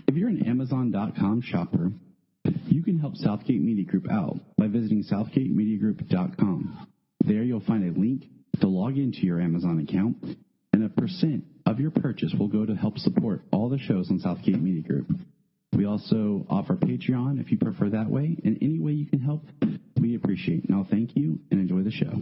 If you're an Amazon.com shopper, you can help Southgate Media Group out by visiting southgatemediagroup.com. There you'll find a link to log into your Amazon account, and a % of your purchase will go to help support all the shows on Southgate Media Group. We also offer Patreon if you prefer that way, and any way you can help, we appreciate. Now, thank you, and enjoy the show.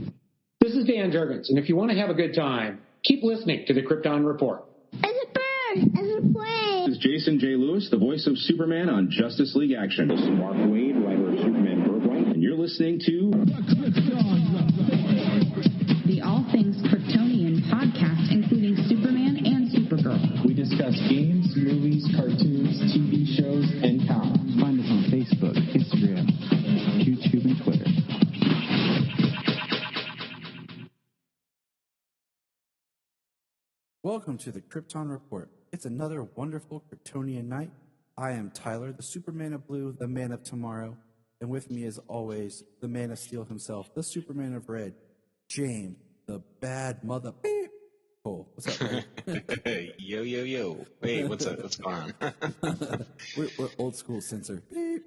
This is Dan Jurgens, and if you want to have a good time, keep listening to the Krypton Report. It's a bird! It's a plane! This is Jason J. Lewis, the voice of Superman on Justice League Action. This is Mark Wade, writer of Superman Birthright, and you're listening to the All Things Kryptonian podcast, including Superman and Supergirl. We discuss games, movies, cartoons, TV shows, and comics. Find us on Facebook, Instagram, YouTube, and Twitter. Welcome to the Krypton Report. It's another wonderful Kryptonian night. I am Tyler, the Superman of Blue, the Man of Tomorrow, and with me as always, the Man of Steel himself, the Superman of Red, James, the bad mother. Beep. Oh, what's up, man? Yo. Hey, what's up? What's going on? we're old school censor. Beep.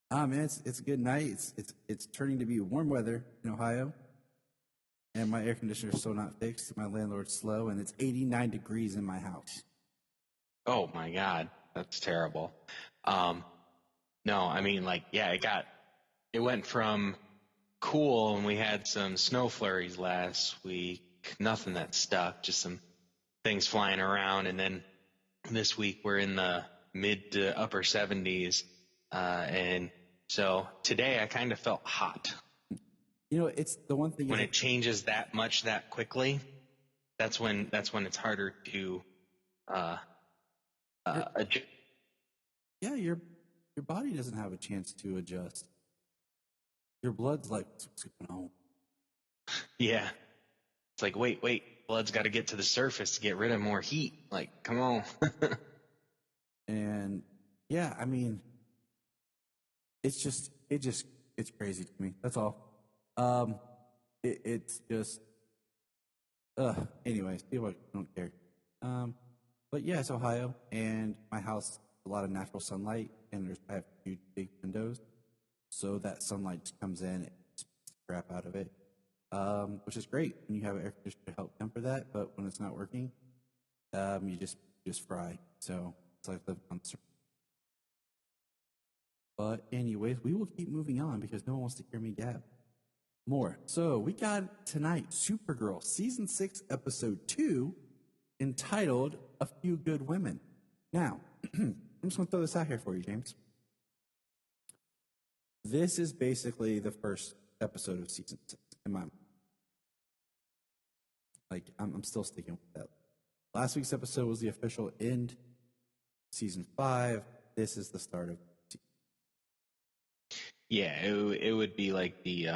Man, it's a good night. It's turning to be warm weather in Ohio. And my air conditioner is still not fixed. My landlord's slow, and it's 89 degrees in my house. Oh my God, that's terrible. No, I mean, it went from cool, and we had some snow flurries last week. Nothing that stuck, just some things flying around, and then this week we're in the mid to upper 70s, and so today I kind of felt hot. You know, it's the one thing when it changes that much that quickly. That's when it's harder to adjust. Yeah, your body doesn't have a chance to adjust. Your blood's like, what's going on? Yeah, it's like wait, blood's got to get to the surface to get rid of more heat. Like, come on. And yeah, I mean, it's crazy to me. That's all. It's just, anyways, people don't care. But yeah, it's Ohio, and my house has a lot of natural sunlight, and I have huge, big windows, so that sunlight just comes in, it spits the crap out of it, which is great when you have an air conditioner to help temper that, but when it's not working, you just fry. So it's like living on the surface. But anyways, we will keep moving on because no one wants to hear me gab more. So we got tonight Supergirl season 6 episode 2 entitled A Few Good Women. Now, I'm just going to throw this out here for you, James. This is basically the first episode of season 6 in my mind. Like, I'm still sticking with that. Last week's episode was the official end. Season 5, this is the start of season. Yeah, it would be like the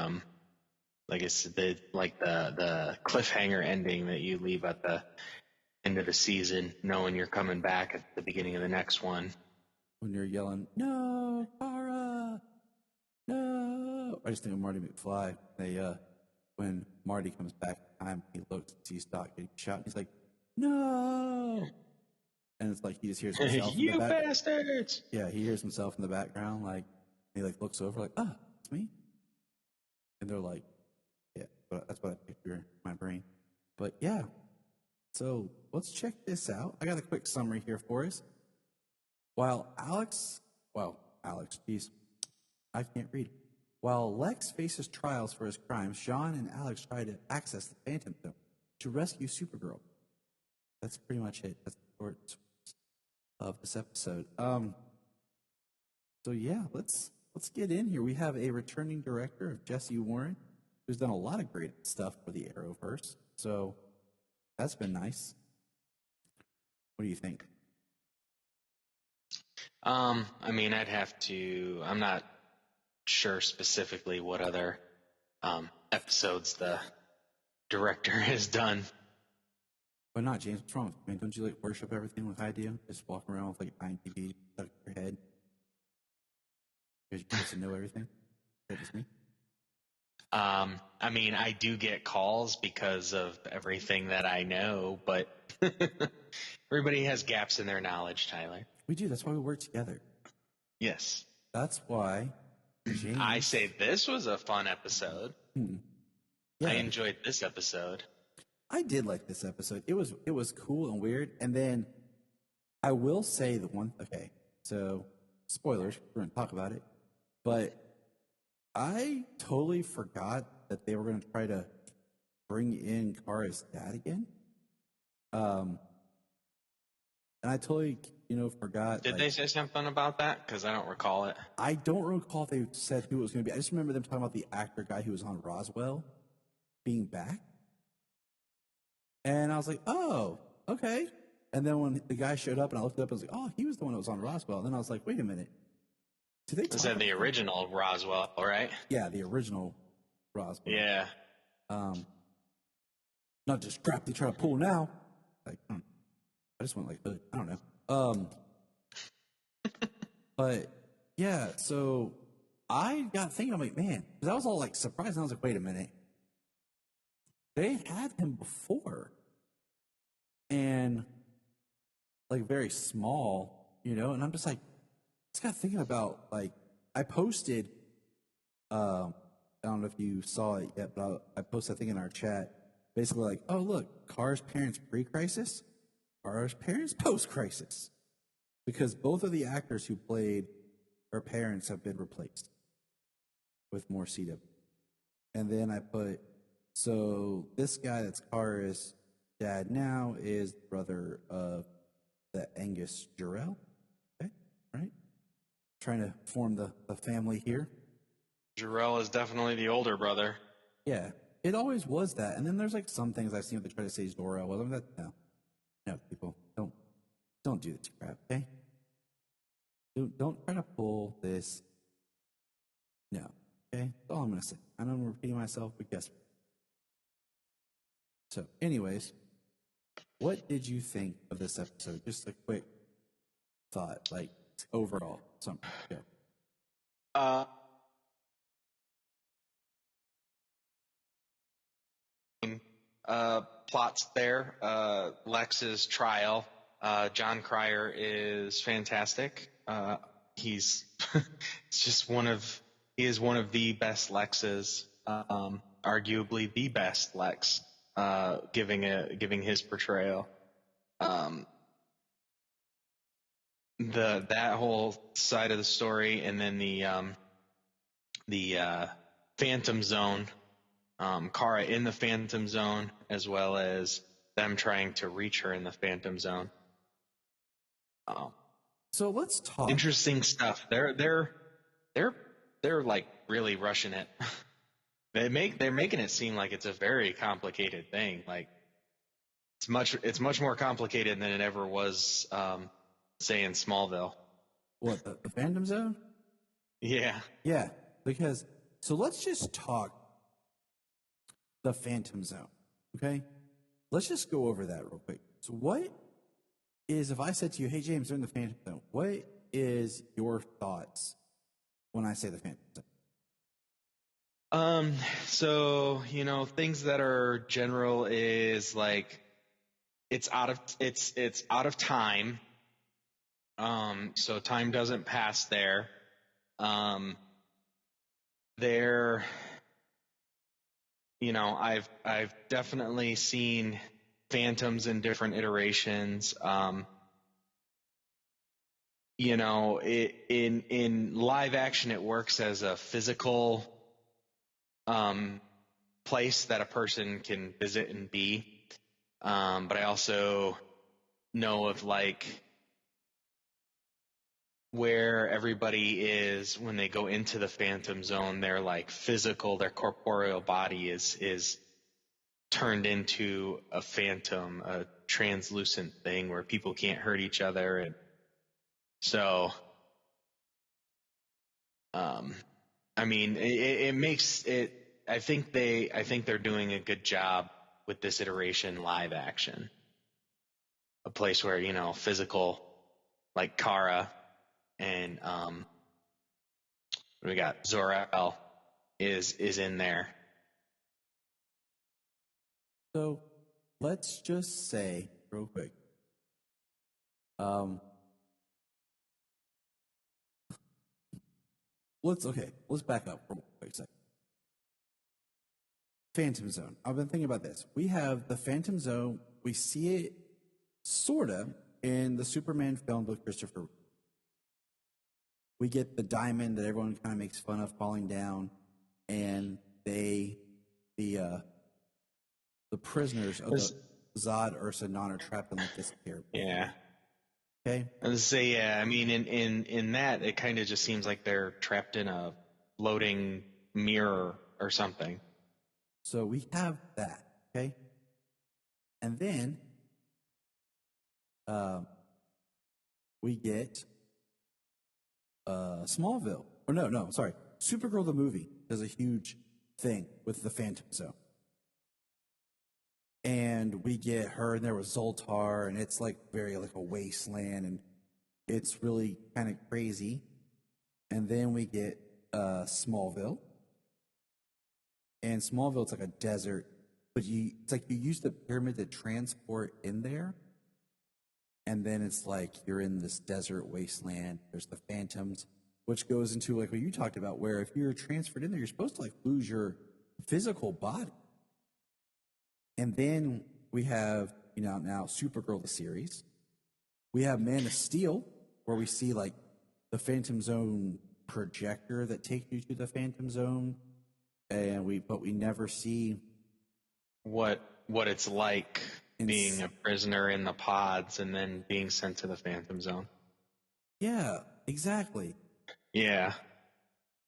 the cliffhanger ending that you leave at the end of the season, knowing you're coming back at the beginning of the next one. When you're yelling, "No, Kara, no!" I just think of Marty McFly. When Marty comes back in time, he looks and sees Doc getting shot, and he's like, "No!" And it's like he just hears himself. You bastards! Yeah, he hears himself in the background, like he looks over, like, "Ah, it's me," and they're like. Yeah, but that's what I picture in my brain. But yeah, so let's check this out. I got a quick summary here for us. While Alex, geez, I can't read. While Lex faces trials for his crimes, Sean and Alex try to access the Phantom Zone to rescue Supergirl. That's pretty much it. That's the short of this episode. So yeah, let's get in here. We have a returning director of Jesse Warren, who's done a lot of great stuff for the Arrowverse. So that's been nice. What do you think? I mean, I'm not sure specifically what other episodes the director has done. Why not, James? What's wrong? I mean, don't you worship everything with idea? Just walk around with IMDb stuck in your head? Because you used to know everything? Is that just me? I mean, I do get calls because of everything that I know, but everybody has gaps in their knowledge, Tyler. We do. That's why we work together. Yes. That's why James... I say this was a fun episode. Yeah. I enjoyed this episode. I did like this episode. It was cool and weird. And then I will say okay, so spoilers, we're going to talk about it. But I totally forgot that they were going to try to bring in Kara's dad again. And I totally, forgot. Did they say something about that? Because I don't recall it. I don't recall if they said who it was going to be. I just remember them talking about the actor guy who was on Roswell being back. And I was like, oh, okay. And then when the guy showed up and I looked it up, I was like, oh, he was the one that was on Roswell. And then I was like, wait a minute. Is that the original Roswell, right? Yeah, the original Roswell. Yeah. Not just crap they try to pull now. Like, I just went like, I don't know. But yeah, so I got thinking, I'm like, man, because I was all like surprised. And I was like, wait a minute. They had him before. And like very small, and I'm just like, just got thinking about, like, I posted, I don't know if you saw it yet, but I posted, I think, in our chat, basically like, oh, look, Kara's parents pre-crisis, Kara's parents post-crisis. Because both of the actors who played her parents have been replaced with more CW. And then I put, so this guy that's Kara's dad now is the brother of the Angus Jarrell. Okay, right? Trying to form the family here. Jarrell is definitely the older brother. Yeah, it always was that. And then there's like some things I've seen they try to say Zora. Well, no, people, don't do this crap, okay? Don't try to pull this. No, okay? That's all I'm gonna say. I know I'm repeating myself, but guess what? So, anyways, what did you think of this episode? Just a quick thought, like overall. Something. Yeah. Plots there. Lex's trial. John Cryer is fantastic. He's it's just he is one of the best Lexes, arguably the best Lex, giving his portrayal. That whole side of the story, and then the Phantom Zone, Kara in the Phantom Zone, as well as them trying to reach her in the Phantom Zone. So let's talk. Interesting stuff. They're like really rushing it. They're making it seem like it's a very complicated thing. Like it's much more complicated than it ever was. Say in Smallville. What, the Phantom Zone? Yeah. Yeah, because, so let's just talk the Phantom Zone, okay? Let's just go over that real quick. So what is, if I said to you, hey, James, they're in the Phantom Zone, what is your thoughts when I say the Phantom Zone? So, things that are general is like, it's out of time. So time doesn't pass there. I've definitely seen phantoms in different iterations. In live action, it works as a physical, place that a person can visit and be. But I also know of like, where everybody is when they go into the Phantom Zone, their like physical, their corporeal body is turned into a phantom, a translucent thing where people can't hurt each other, and so, I mean, it makes it. I think they're doing a good job with this iteration live action, a place where physical, like Kara. And we got Zor-El is in there, So let's just say real quick. Let's back up for a quick second. Phantom Zone. I've been thinking about this. We have the Phantom Zone. We see it sorta in the Superman film with Christopher Reeve. We get the diamond that everyone kind of makes fun of falling down, and the prisoners of the Zod, Ursa, Non are trapped in like this care. Yeah. Okay. And say, yeah, I mean, in that, it kind of just seems like they're trapped in a floating mirror or something. So we have that, okay? And then we get Smallville. Or no, sorry. Supergirl the movie does a huge thing with the Phantom Zone. And we get her in there with Zoltar, and it's like very like a wasteland, and it's really kind of crazy. And then we get Smallville. And Smallville, it's like a desert, but it's like you use the pyramid to transport in there. And then it's like you're in this desert wasteland. There's the phantoms, which goes into like what you talked about, where if you're transferred in there, you're supposed to like lose your physical body. And then we have, now Supergirl, the series. We have Man of Steel, where we see like the Phantom Zone projector that takes you to the Phantom Zone. But we never see what it's like being a prisoner in the pods and then being sent to the Phantom Zone. Yeah, exactly. Yeah.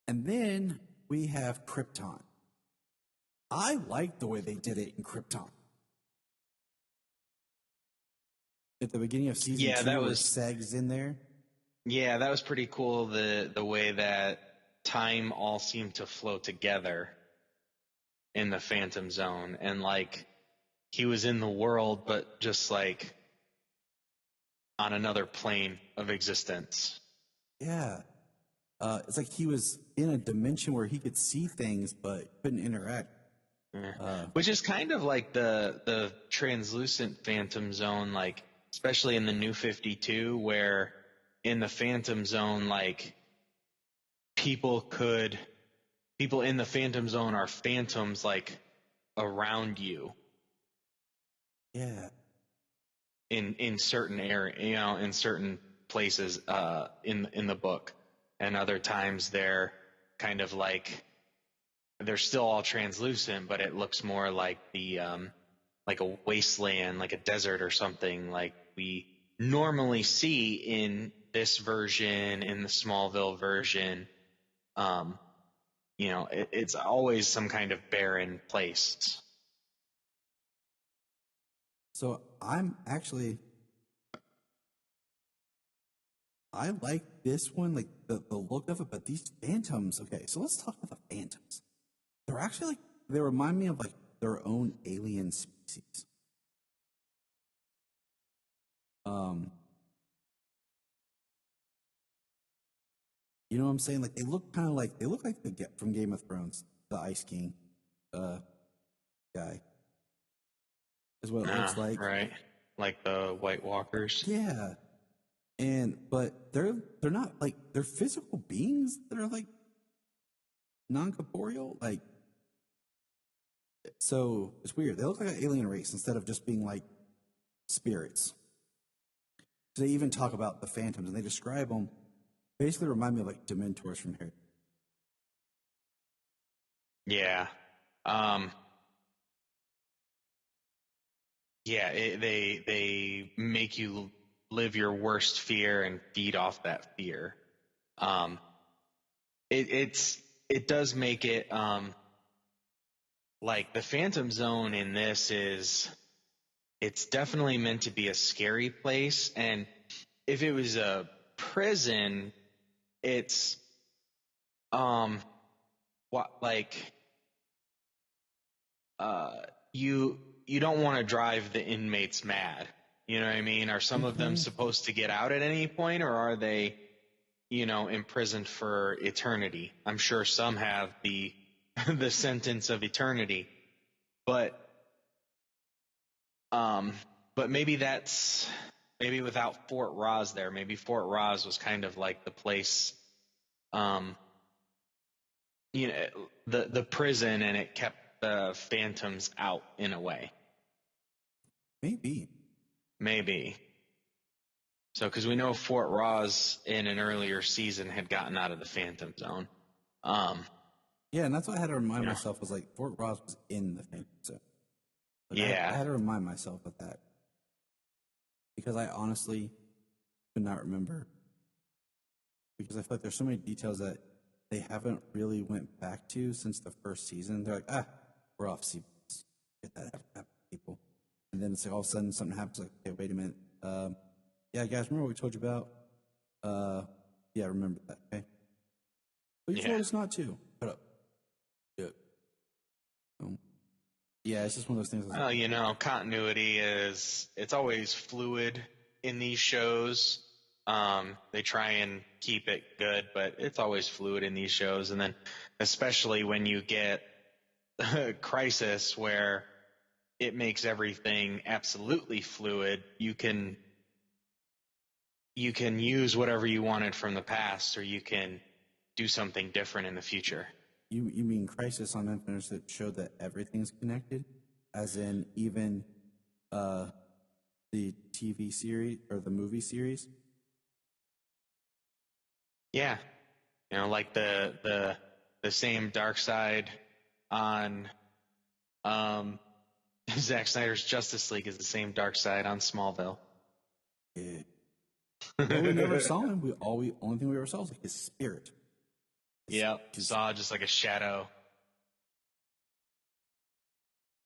And then we have Krypton. I like the way they did it in Krypton. At the beginning of season 2, that was Seg's in there. Yeah, that was pretty cool. The way that time all seemed to flow together in the Phantom Zone, and like he was in the world, but just like on another plane of existence. Yeah. It's like he was in a dimension where he could see things, but couldn't interact. Which is kind of like the translucent Phantom Zone, like especially in the New 52, where in the Phantom Zone, like people in the Phantom Zone are phantoms like around you. Yeah. In certain area, in certain places in the book, and other times they're kind of like they're still all translucent, but it looks more like the like a wasteland, like a desert or something like we normally see in this version, in the Smallville version. It's always some kind of barren place. So I like this one, like the look of it, but these phantoms, okay, so let's talk about the phantoms. They're actually like, they remind me of like their own alien species. You know what I'm saying? Like they look like the from Game of Thrones, the Ice King guy. Is what it looks like. Right. Like the White Walkers. Yeah. But they're not like, they're physical beings that are like non-corporeal, like, so it's weird. They look like an alien race instead of just being like spirits. They even talk about the phantoms, and they describe them, basically remind me of like Dementors from here. Yeah. They make you live your worst fear and feed off that fear. It does make it like the Phantom Zone in this it's definitely meant to be a scary place, and if it was a prison, it's you don't want to drive the inmates mad. You know what I mean? Are some of them supposed to get out at any point, or are they, imprisoned for eternity? I'm sure some have the sentence of eternity, but But maybe without Fort Roz there, maybe Fort Roz was kind of like the place, the prison, and it kept the phantoms out in a way. Maybe. So, because we know Fort Roz in an earlier season had gotten out of the Phantom Zone. Yeah, and that's what I had to remind myself was like Fort Roz was in the Phantom Zone. Like, I had to remind myself of that because I honestly could not remember, because I feel like there's so many details that they haven't really went back to since the first season. They're like, we're off CBS. Get that happen, people. And then it's like all of a sudden something happens. Like, okay, wait a minute. Yeah, guys, remember what we told you about? Yeah, remember that. Okay. But you told us not to. Shut up. Good. Yeah, it's just one of those things. Well, continuity it's always fluid in these shows. They try and keep it good, but it's always fluid in these shows. And then especially when you get Crisis, where it makes everything absolutely fluid, you can use whatever you wanted from the past, or you can do something different in the future. You mean Crisis on Infinite that showed that everything's connected, as in even the TV series or the movie series? Yeah, like the same dark side on Zack Snyder's Justice League is the same dark side on Smallville. Yeah. Well, we never saw him. Only thing we ever saw was like his spirit. Yeah, saw just like a shadow.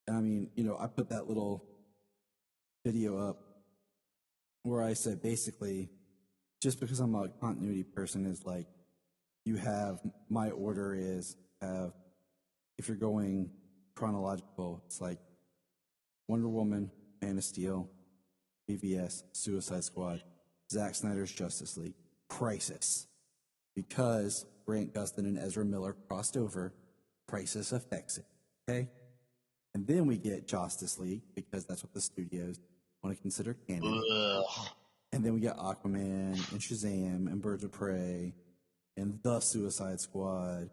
I mean, I put that little video up where I said basically, just because I'm a continuity person, is like, you have, my order is, if you're going chronological, it's like Wonder Woman, Man of Steel, BVS, Suicide Squad, Zack Snyder's Justice League, Crisis. Because Grant Gustin and Ezra Miller crossed over, Crisis affects it. Okay? And then we get Justice League, because that's what the studios want to consider canon. Ugh. And then we get Aquaman and Shazam and Birds of Prey and The Suicide Squad,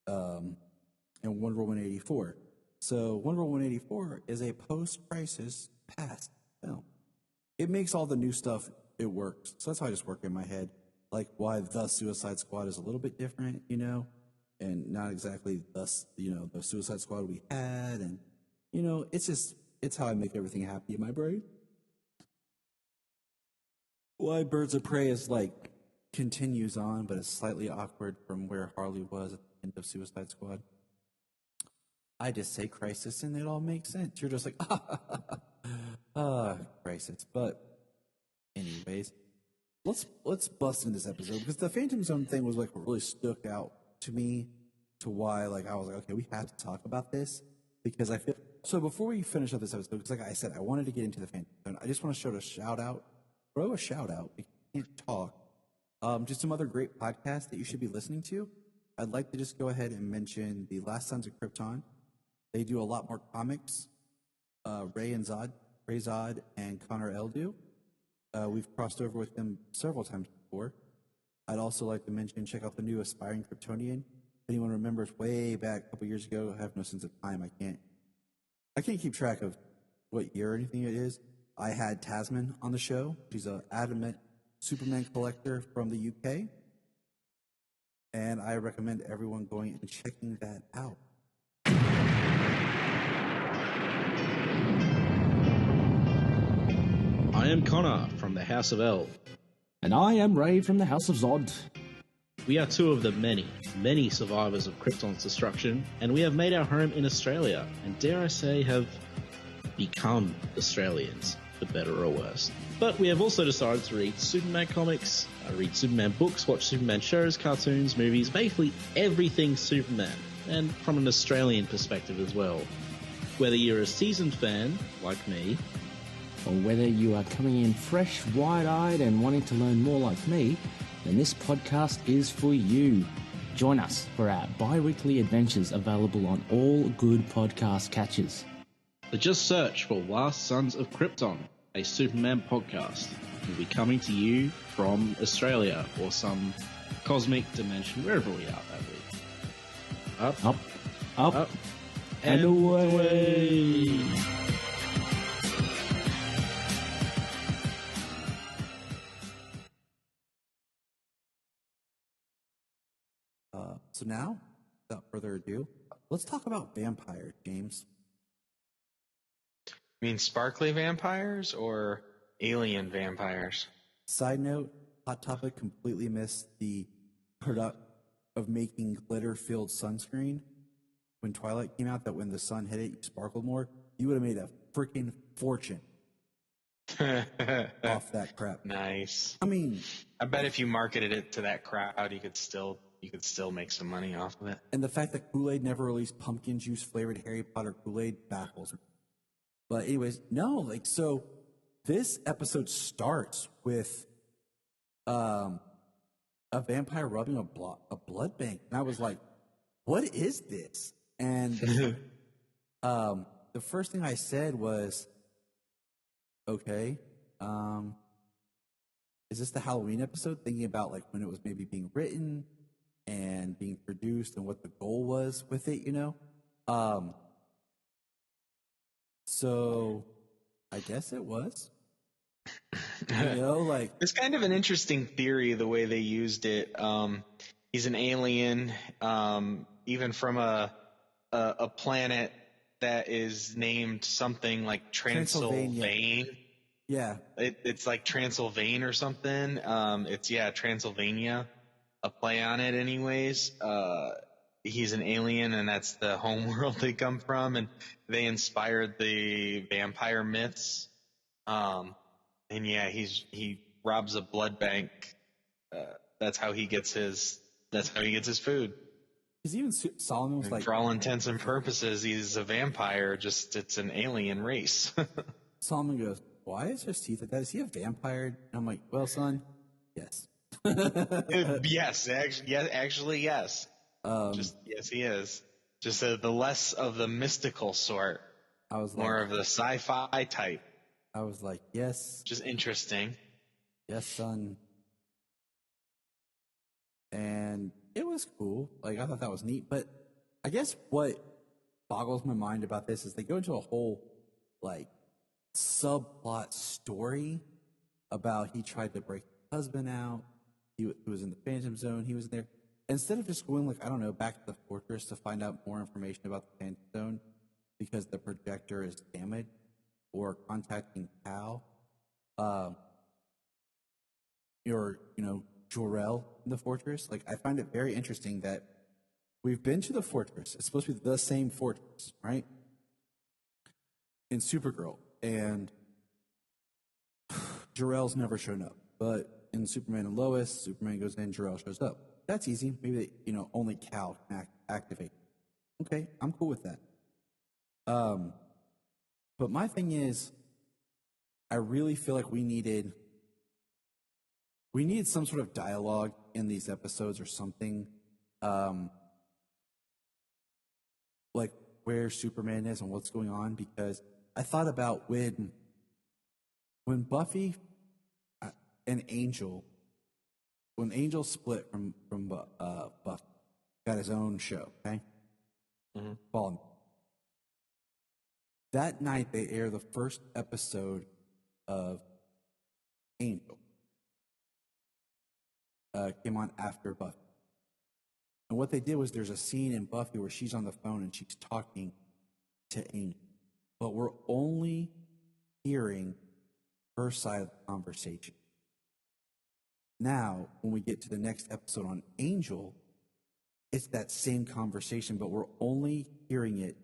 and Wonder Woman 84. So Wonder Woman 84 is a post-Crisis past film. It makes all the new stuff, it works. So that's how I just work in my head. Like why The Suicide Squad is a little bit different, and not exactly the Suicide Squad we had. And, it's how I make everything happy in my brain. Why Birds of Prey is continues on, but it's slightly awkward from where Harley was at the end of Suicide Squad. I just say Crisis and it all makes sense. You're just like, Crisis. But anyways, let's bust in this episode, because the Phantom Zone thing was what really stuck out to me, to why I was like, okay, we have to talk about this, because I feel. So before we finish up this episode, because like I said, I wanted to get into the Phantom Zone. I just want to throw a shout out. We can't talk. Just some other great podcasts that you should be listening to. I'd like to just go ahead and mention the Last Sons of Krypton. They do a lot more comics. Ray Zod and Connor L do. We've crossed over with them several times before. I'd also like to check out the new Aspiring Kryptonian. If anyone remembers way back a couple years ago, I have no sense of time. I can't keep track of what year or anything it is. I had Tasman on the show. She's an adamant Superman collector from the UK. And I recommend everyone going and checking that out. I am Connor from the House of L. And I am Ray from the House of Zod. We are two of the many survivors of Krypton's destruction, and we have made our home in Australia, and dare I say, have become Australians, for better or worse. But we have also decided to read Superman comics, read Superman books, watch Superman shows, cartoons, movies, basically everything Superman, and from an Australian perspective as well. Whether you're a seasoned fan, like me, or whether you are coming in fresh, wide-eyed and wanting to learn more like me, then this podcast is for you. Join us for our bi-weekly adventures available on all good podcast catchers. So just search for Last Sons of Krypton, a Superman podcast. We'll be coming to you from Australia or some cosmic dimension, wherever we are that week. Up, and away. So now, without further ado, let's talk about vampires, James. You mean sparkly vampires or alien vampires? Side note, Hot Topic completely missed the product of making glitter-filled sunscreen when Twilight came out, that when the sun hit it, you sparkled more. You would have made a freaking fortune off that crap. Nice. I mean, I bet if you marketed it to that crowd, you could still make some money off of it. and the fact that Kool-Aid never released pumpkin juice flavored Harry Potter Kool-Aid baffles me. But anyways, no, like, so this episode starts with a vampire rubbing a blood bank, and I was like, what is this? And the first thing I said was, okay, is this the Halloween episode? Thinking about like when it was maybe being written and being produced and what the goal was with it, you know? So I guess it was. You know, like, it's kind of an interesting theory the way they used it. He's an alien, even from a planet that is named something like Transylvania. Yeah, it's like Transylvania or something. It's Transylvania, a play on it, anyways. He's an alien, and that's the home world they come from, and they inspired the vampire myths. And yeah, he robs a blood bank. That's how he gets his food. Because even Solomon was And like, for all intents and purposes, he's a vampire. Just it's an alien race. Solomon goes, "Why is his teeth like that? Is he a vampire?" And I'm like, "Well, son, yes." Yes, actually, yes. Yes, he is. Just the less of the mystical sort. I was more like, of the sci-fi type. I was like, yes. Just interesting. Yes, son. And it was cool. Like, I thought that was neat. But I guess what boggles my mind about this is they go into a whole, like, subplot story about he tried to break his husband out. He was in the Phantom Zone. He was there. Instead of just going, like, I don't know, back to the fortress to find out more information about the Phantom Zone because the projector is damaged, or contacting Cal, or, Jor-El in the fortress. Like, I find it very interesting that we've been to the fortress. It's supposed to be the same fortress, right? In Supergirl. And Jor-El's never shown up. But in Superman and Lois, Superman goes in, Jor-El shows up. That's easy. Maybe, only Cal can activate. Okay, I'm cool with that. But my thing is, I really feel like we needed some sort of dialogue in these episodes or something, like where Superman is and what's going on, because I thought about when Buffy and Angel, when Angel split from Buffy, got his own show, okay? Mm-hmm. Follow me. That night, they air the first episode of Angel. Came on after Buffy. And what they did was there's a scene in Buffy where she's on the phone and she's talking to Angel. But we're only hearing her side of the conversation. Now, when we get to the next episode on Angel, it's that same conversation, but we're only hearing it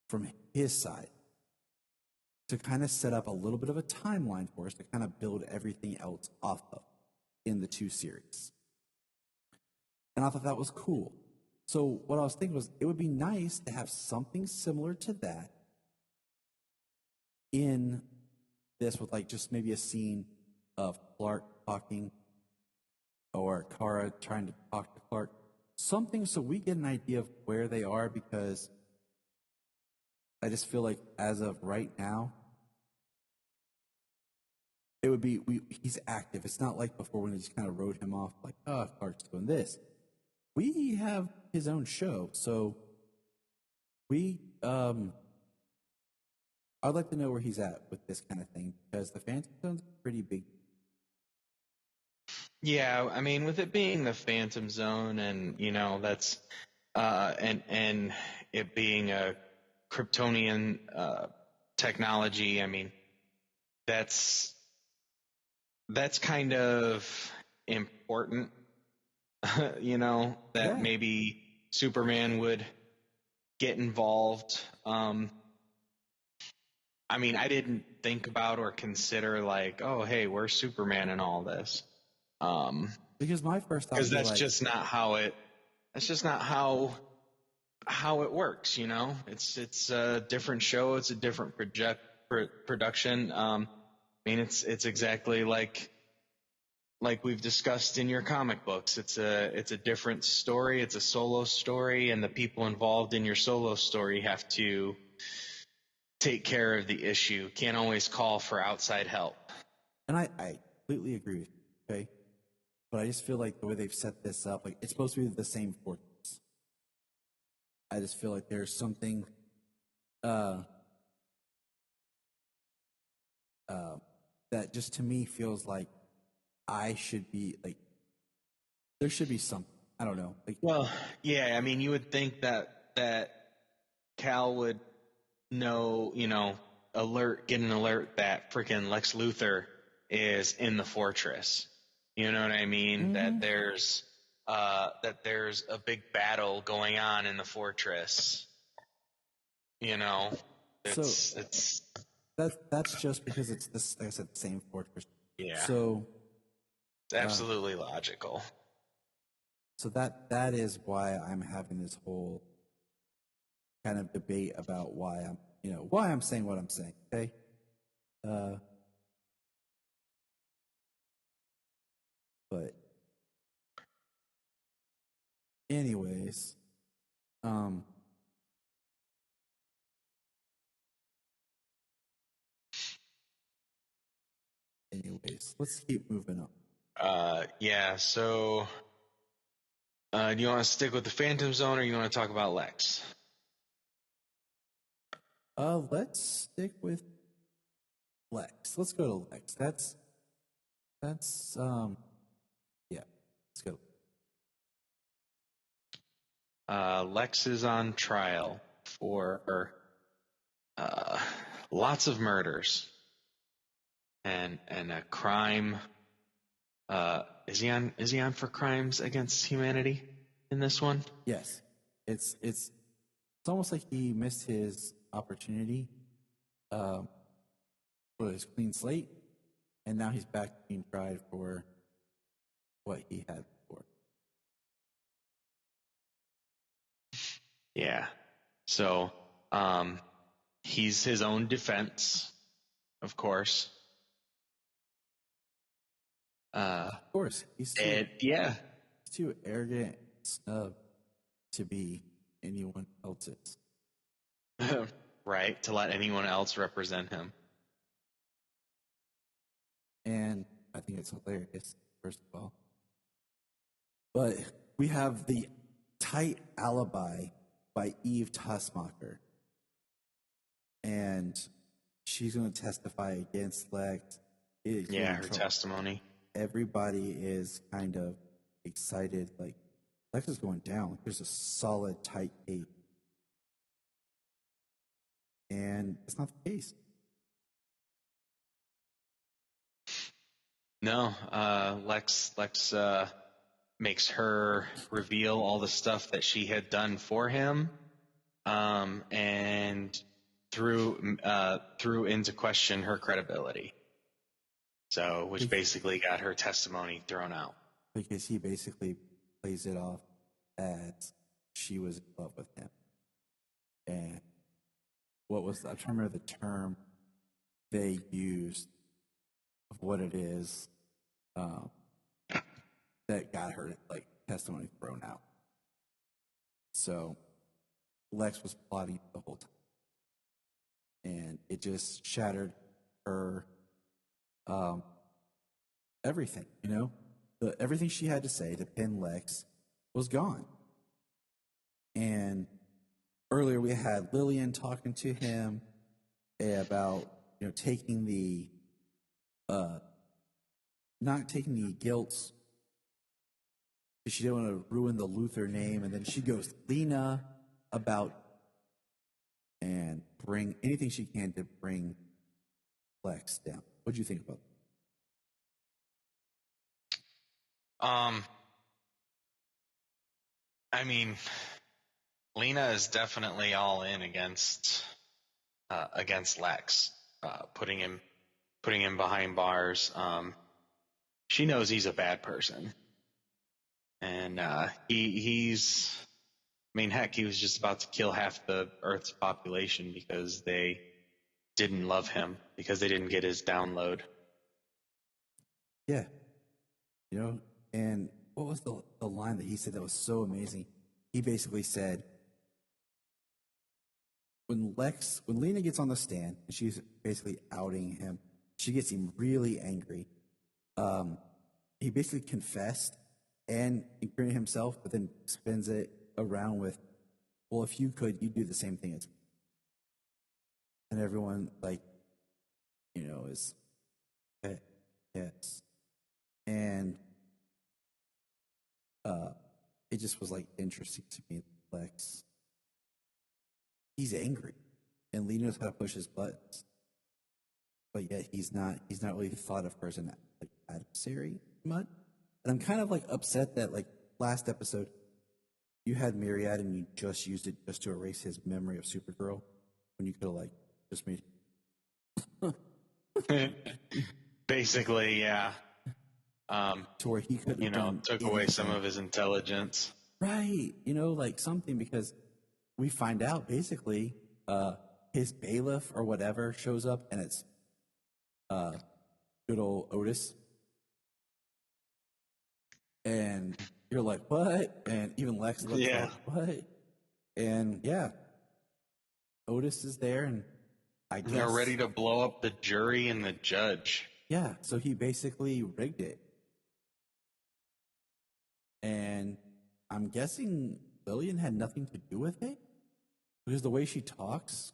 from his side, to kind of set up a little bit of a timeline for us to kind of build everything else off of in the two series. And I thought that was cool. So what I was thinking was, it would be nice to have something similar to that in this, with like just maybe a scene of Clark talking, or Kara trying to talk to Clark. Something so we get an idea of where they are, because I just feel like as of right now, it would be he's active. It's not like before when they just kind of wrote him off, like, oh, Clark's doing this. We have his own show, so we I'd like to know where he's at with this kind of thing because the Phantom Zone's pretty big. Yeah, I mean, with it being the Phantom Zone, and that's and it being a Kryptonian technology, I mean, that's kind of important, that maybe Superman would get involved. I mean, I didn't think about or consider like, oh, hey, where's Superman in all this? Because my first thought, because that's just not how it. That's just not how it works. It's a different show. It's a different production. I mean, it's exactly like we've discussed in your comic books. It's a different story. It's a solo story, and the people involved in your solo story have to take care of the issue. Can't always call for outside help. And I completely agree with you, okay? But I just feel like the way they've set this up, like it's supposed to be the same fortress. I just feel like there's something that just to me feels like I should be like there should be something. I don't know. Like, well, yeah, I mean, you would think that Cal would know, get an alert that freaking Lex Luthor is in the fortress. You know what I mean? Mm-hmm. That there's a big battle going on in the fortress. That's just because it's this, like I said, the same fortress. Yeah. So it's absolutely logical. So that is why I'm having this whole kind of debate about why I'm saying what I'm saying. Okay. But anyways, let's keep moving on. Yeah. So, do you want to stick with the Phantom Zone, or you want to talk about Lex? Let's stick with Lex. Let's go to Lex. That's yeah. Let's go. Lex is on trial for lots of murders and a crime. Is he on for crimes against humanity in this one? Yes. It's almost like he missed his opportunity for his clean slate, and now he's back being tried for what he had before. Yeah. So, he's his own defense, of course. Of course, he's too arrogant, snub to be anyone else's. Right, to let anyone else represent him. And I think it's hilarious, first of all. But we have the tight alibi by Eve Tussmacher. And she's going to testify against Lex. Yeah, her testimony. Everybody is kind of excited. Like, Lex is going down. There's a solid, tight case. And it's not the case. No, Lex makes her reveal all the stuff that she had done for him, and threw into question her credibility. So, which basically got her testimony thrown out. Because he basically plays it off as she was in love with him. And I'm trying to remember the term they used of what it is that got her like testimony thrown out. So Lex was plotting the whole time. and it just shattered her everything. Everything she had to say to pin Lex was gone. And earlier we had Lillian talking to him about taking the not taking the guilt because she didn't want to ruin the Luther name, and then she goes to Lena about and bring anything she can to bring Lex down. What do you think about that? I mean, Lena is definitely all in against Lex, putting him behind bars. She knows he's a bad person, and he's. I mean, heck, he was just about to kill half the Earth's population because they didn't love him, because they didn't get his download. Yeah, and what was the line that he said that was so amazing? He basically said, when Lena gets on the stand and she's basically outing him, she gets him really angry. He basically confessed and incriminated himself, but then spins it around with, well, if you could, you'd do the same thing as me. And everyone, is, yes. And it just was, interesting to me. Lex, he's angry, and Lee knows how to push his buttons. But yet he's not really thought of her as an adversary much. And I'm kind of, upset that, last episode, you had Myriad and you just used it just to erase his memory of Supergirl when you could have just made basically, yeah. To where he could have took away some of his intelligence. Right. Something, because we find out basically his bailiff or whatever shows up, and it's good old Otis. And you're like, what? And even Lex looks like, what? And yeah, Otis is there, and I guess they're ready to blow up the jury and the judge. Yeah, so he basically rigged it. And I'm guessing Lillian had nothing to do with it, because the way she talks,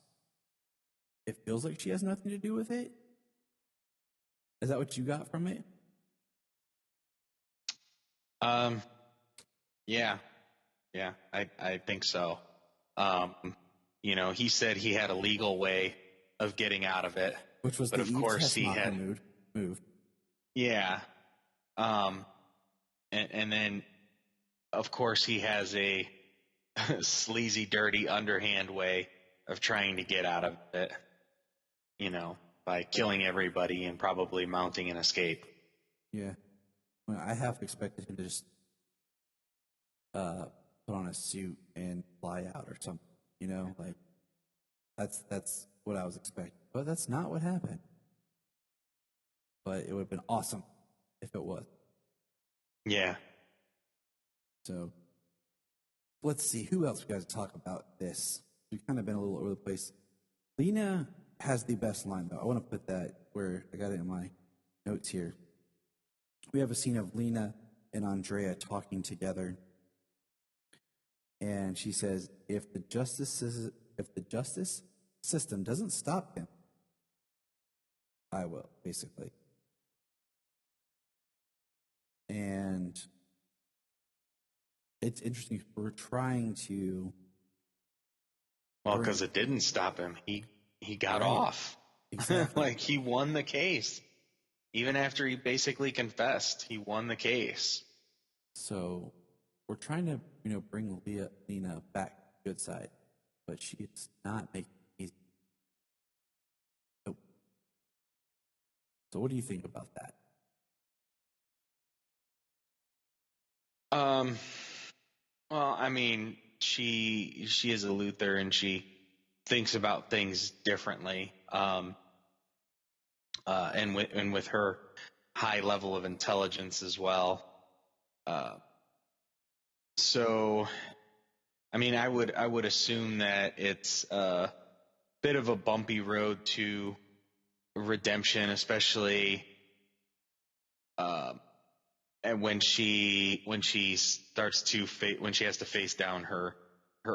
it feels like she has nothing to do with it. Is that what you got from it? Yeah, I think so. He said he had a legal way of getting out of it, which was but of course he had move. Yeah. And then of course he has a sleazy, dirty, underhand way of trying to get out of it, by killing everybody and probably mounting an escape. Yeah. Well, I half expected him to just put on a suit and fly out or something, that's what I was expecting. But that's not what happened. But it would have been awesome if it was. Yeah. So let's see, who else we got to talk about this? We've kind of been a little over the place. Lena has the best line, though. I want to put that where I got it in my notes here. We have a scene of Lena and Andrea talking together. And she says, if the justice system doesn't stop him, I will, basically. And it's interesting. We're trying to. Well, because it didn't stop him. He got off. Exactly. He won the case. Even after he basically confessed, he won the case. So we're trying to, bring Lena back to the good side, but she's not making it easy. Nope. So what do you think about that? Well, I mean, she is a Luther and she thinks about things differently. And with her high level of intelligence as well. So, I mean, I would assume that it's bit of a bumpy road to redemption, especially and when she starts to when she has to face down her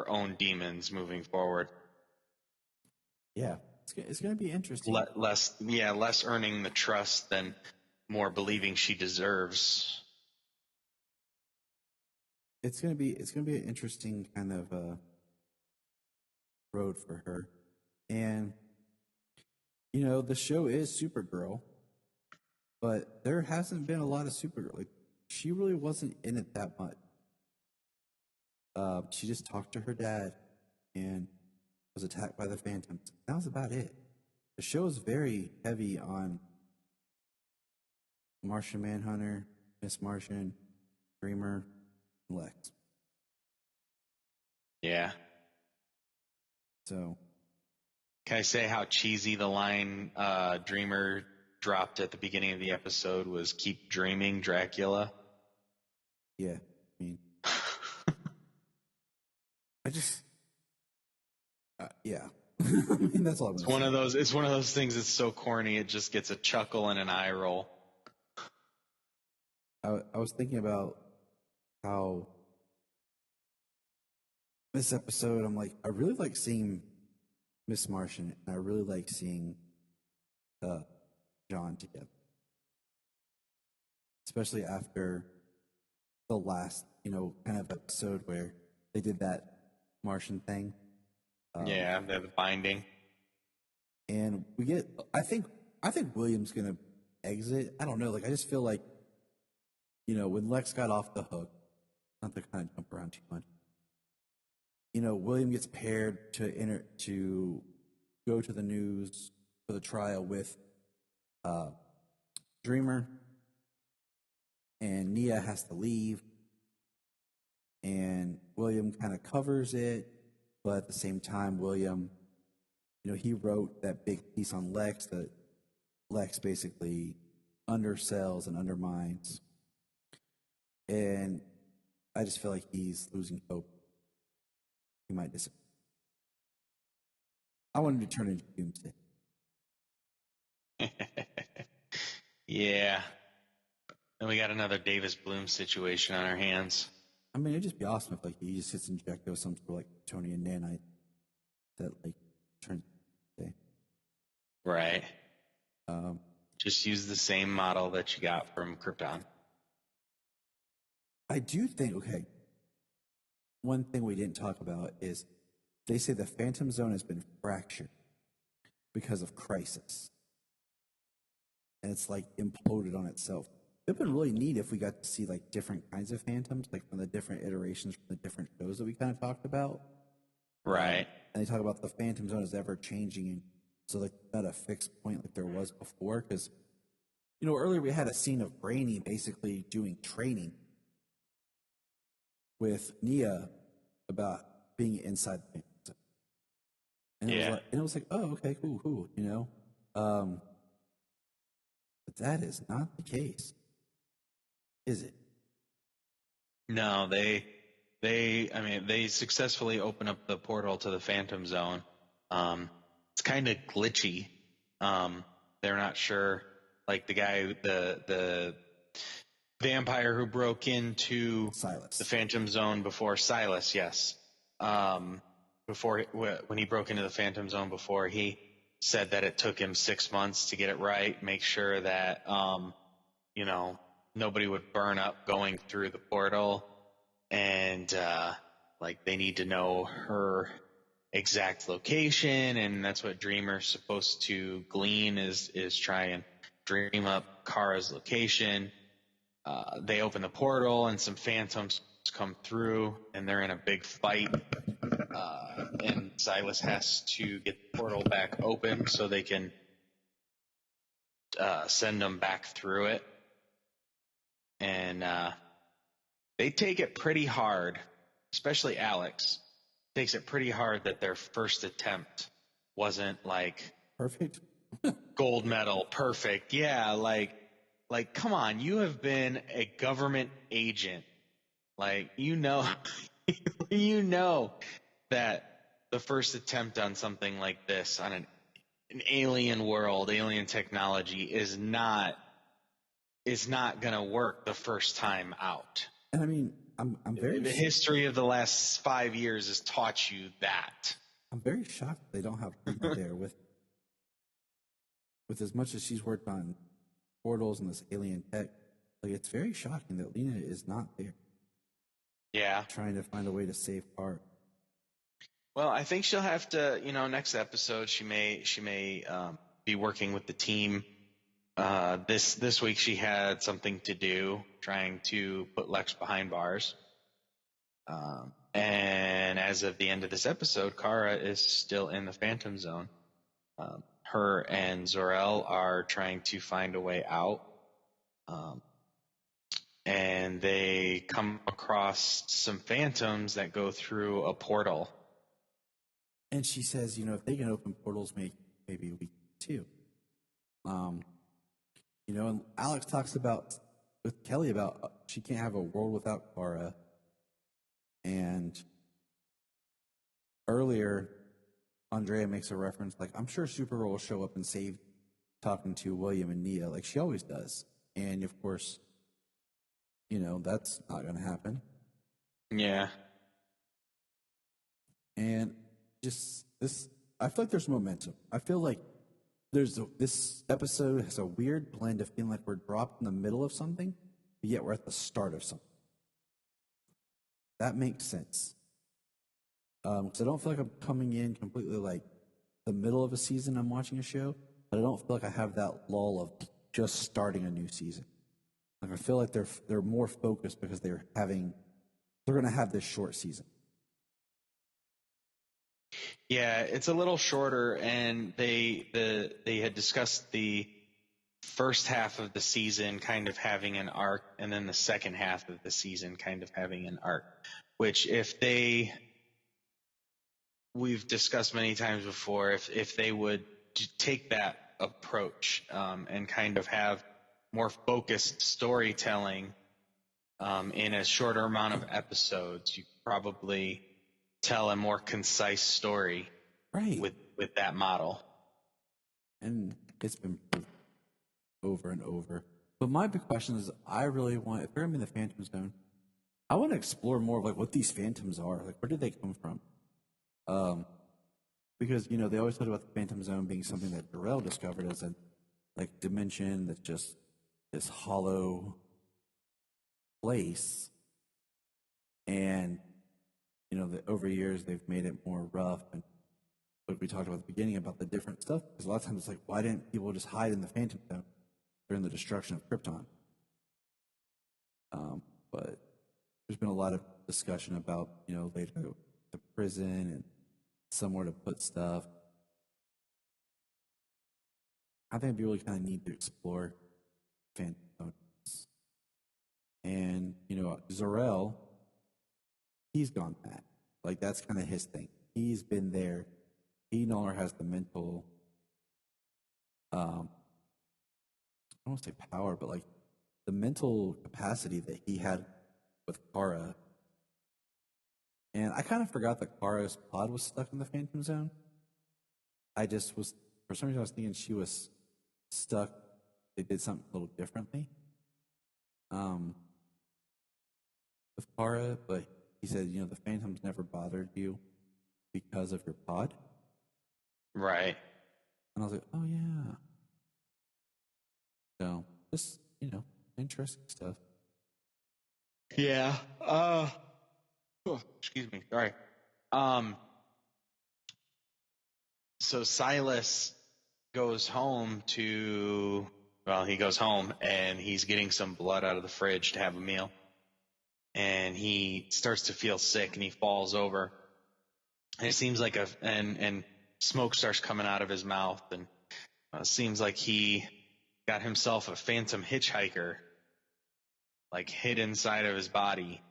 own demons moving forward. Yeah, it's going to be interesting. Less earning the trust than more believing she deserves. It's going to be an interesting kind of road for her. And the show is Supergirl, but there hasn't been a lot of Supergirl. Like, she really wasn't in it that much. She just talked to her dad and was attacked by the Phantoms. That was about it. The show is very heavy on Martian Manhunter, Miss Martian, Dreamer, and Lex. Yeah. So, can I say how cheesy the line Dreamer dropped at the beginning of the episode was? "Keep dreaming, Dracula." Yeah, I mean, I just, yeah. I mean, that's all I'm It's one of those. It's one of those things that's so corny it just gets a chuckle and an eye roll. I was thinking about how this episode, I'm like, I really like seeing Miss Martian, and I really like seeing John together, especially after the last, kind of episode where they did that Martian thing. Yeah, the binding. And we get, I think William's gonna exit. I don't know. Like, I just feel like, when Lex got off the hook, not to kind of jump around too much. William gets paired to go to the news for the trial with Dreamer, and Nia has to leave, and William kind of covers it, but at the same time, William, he wrote that big piece on Lex that Lex basically undersells and undermines, and I just feel like he's losing hope. He might disappear. I want him to turn into Doomsday. Yeah. And we got another Davis Bloom situation on our hands. I mean, it'd just be awesome if he just gets injected with some sort of Tony and nanite that turns Doomsday. Right. Just use the same model that you got from Krypton. I do think, okay, one thing we didn't talk about is they say the Phantom Zone has been fractured because of Crisis. And it's imploded on itself. It would have been really neat if we got to see different kinds of Phantoms, from the different iterations from the different shows that we kind of talked about. Right. And they talk about the Phantom Zone is ever changing, and so not a fixed point like there was before. Because, earlier we had a scene of Brainy basically doing training with Nia about being inside the Phantom Zone. And it was like, oh, okay, cool, but that is not the case, is it? No, they successfully open up the portal to the Phantom Zone. It's kind of glitchy. They're not sure, the guy, the vampire who broke into Silas. The Phantom Zone before, Silas, yes. When he broke into the Phantom Zone before, he said that it took him 6 months to get it right, make sure that, nobody would burn up going through the portal. And, they need to know her exact location. And that's what Dreamer's supposed to glean is try and dream up Kara's location. They open the portal and some phantoms come through and they're in a big fight. And Silas has to get the portal back open so they can send them back through it. And they take it pretty hard, especially Alex takes it pretty hard that their first attempt wasn't perfect. Gold medal, perfect. Yeah, come on, you have been a government agent. You know that the first attempt on something like this on an alien world, alien technology is not going to work the first time out. And I mean, I'm very. The history of the last 5 years has taught you that. I'm very shocked they don't have Lena there with as much as she's worked on portals and this alien tech. Like, it's very shocking that Lena is not there. Yeah. Trying to find a way to save Kara. Well, I think she'll have to, next episode she may be working with the team. This week she had something to do, trying to put Lex behind bars. And as of the end of this episode, Kara is still in the Phantom Zone. Her and Zor-El are trying to find a way out. And they come across some phantoms that go through a portal. And she says, if they can open portals, maybe we can too. And Alex talks with Kelly about she can't have a world without Kara. And earlier, Andrea makes a reference, like, I'm sure Supergirl will show up and save talking to William and Nia, like she always does. And of course, that's not going to happen. Yeah. And just this, I feel like there's momentum. I feel like this episode has a weird blend of feeling like we're dropped in the middle of something, but yet we're at the start of something. That makes sense. Because I don't feel like I'm coming in completely like the middle of a season I'm watching a show, but I don't feel like I have that lull of just starting a new season. Like, I feel like they're more focused because they're going to have this short season. Yeah, it's a little shorter, and they had discussed the first half of the season kind of having an arc, and then the second half of the season kind of having an arc, which we've discussed many times before, if they would take that approach and kind of have more focused storytelling in a shorter amount of episodes, you probably tell a more concise story, right, with that model. And it's been over and over. But my big question is, I really want, if we're in the Phantom Zone, I want to explore more of like what these phantoms are. Like, where did they come from? Because they always talk about the Phantom Zone being something that Jor-El discovered as a like dimension that's just this hollow place, and over years they've made it more rough, and what we talked about at the beginning about the different stuff, because a lot of times it's like, why didn't people just hide in the Phantom Zone during the destruction of Krypton? But there's been a lot of discussion about later the prison and somewhere to put stuff. I think it'd be really kind of neat to explore Phantom Zones. And Zor-El, he's gone mad. Like, that's kind of his thing. He's been there. He no longer has the mental, I don't want to say power, but like the mental capacity that he had with Kara. And I kind of forgot that Kara's pod was stuck in the Phantom Zone. For some reason I was thinking she was stuck. They did something a little differently with Kara, but he said, the Phantoms never bothered you because of your pod. Right. And I was like, oh yeah. So, just, interesting stuff. Yeah. Excuse me. Sorry. So Silas goes home he goes home and he's getting some blood out of the fridge to have a meal. And he starts to feel sick and he falls over. And it seems like and smoke starts coming out of his mouth, and it seems like he got himself a phantom hitchhiker, like hid inside of his body,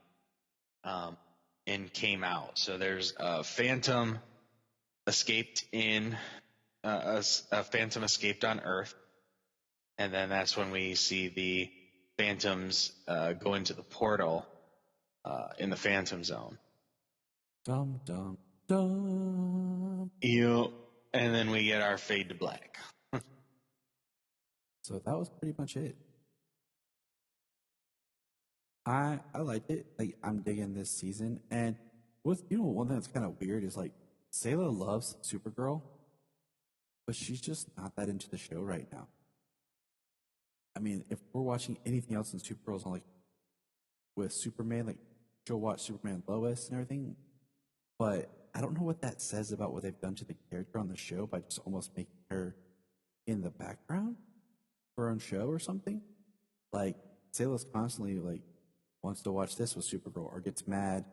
and came out. So there's a phantom escaped a phantom escaped on Earth, and then that's when we see the phantoms go into the portal in the Phantom Zone. Dum dum dun. Yep. And then we get our fade to black. So that was pretty much it. I liked it. Like, I'm digging this season. And one thing that's kind of weird is like Sayla loves Supergirl, but she's just not that into the show right now. I mean, if we're watching anything else in Supergirl's on like with Superman, like she'll watch Superman Lois and everything. But I don't know what that says about what they've done to the character on the show by just almost making her in the background for her own show or something. Like Sayla's constantly like wants to watch this with Supergirl or gets mad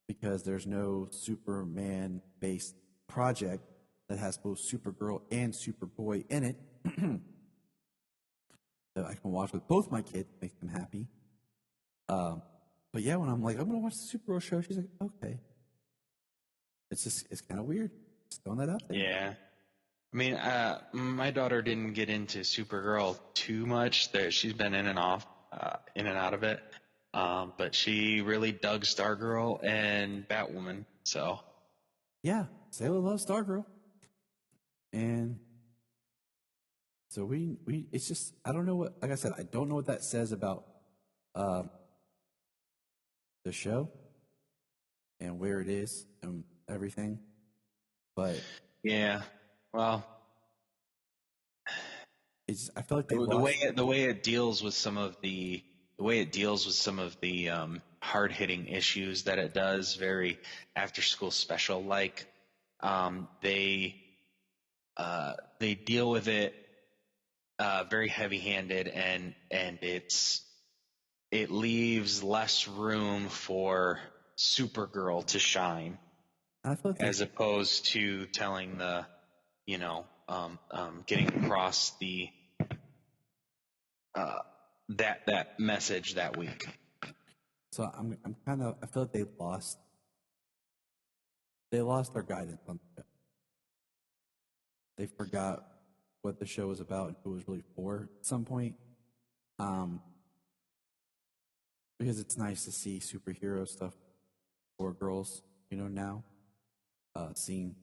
because there's no Superman-based project that has both Supergirl and Superboy in it that I can watch with both my kids, make them happy. But yeah, when I'm like, I'm going to watch the Supergirl show, she's like, okay. It's kind of weird. Just throwing that out there. Yeah. I mean, my daughter didn't get into Supergirl too much. She's been in and out of it. But she really dug Stargirl and Batwoman. So. Yeah, Sayla loves Stargirl. And so it's just, I don't know what, like I said, I don't know what that says about the show and where it is and everything. But yeah, well, I feel like the way it deals with some of the hard hitting issues that it does, very after school special like. They deal with it very heavy handed, and it leaves less room for Supergirl to shine, I feel like as opposed to telling getting across the that message that week. So I feel like they lost their guidance on the show. They forgot what the show was about and who it was really for at some point. Because it's nice to see superhero stuff for girls, now. Seeing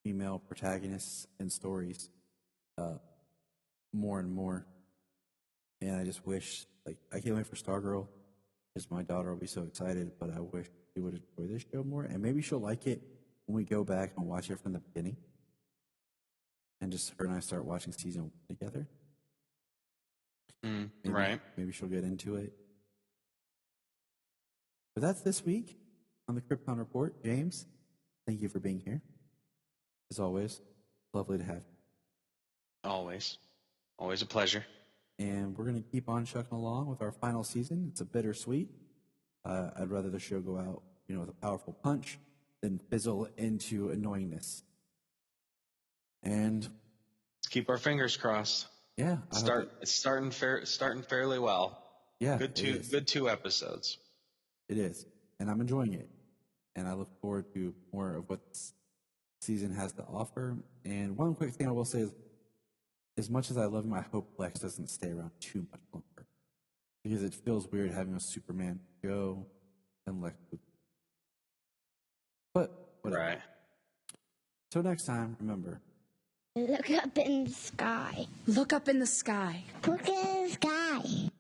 female protagonists in stories more and more. And I just wish, I can't wait for Stargirl, because my daughter will be so excited, but I wish she would enjoy this show more. And maybe she'll like it when we go back and watch it from the beginning. And just her and I start watching season 1 together. Right. Maybe she'll get into it. But that's this week on the Krypton Report. James, thank you for being here. As always, lovely to have you. Always a pleasure. And we're going to keep on chugging along with our final season. It's a bittersweet. I'd rather the show go out, with a powerful punch than fizzle into annoyingness. And let's keep our fingers crossed. Yeah, it's starting fairly well. Yeah, good 2 episodes. It is, and I'm enjoying it. And I look forward to more of what this season has to offer. And one quick thing I will say is, as much as I love him, I hope Lex doesn't stay around too much longer, because it feels weird having a Superman go and Lex. But whatever. Right. So next time, remember. Look up in the sky. Look up in the sky. Look in the sky.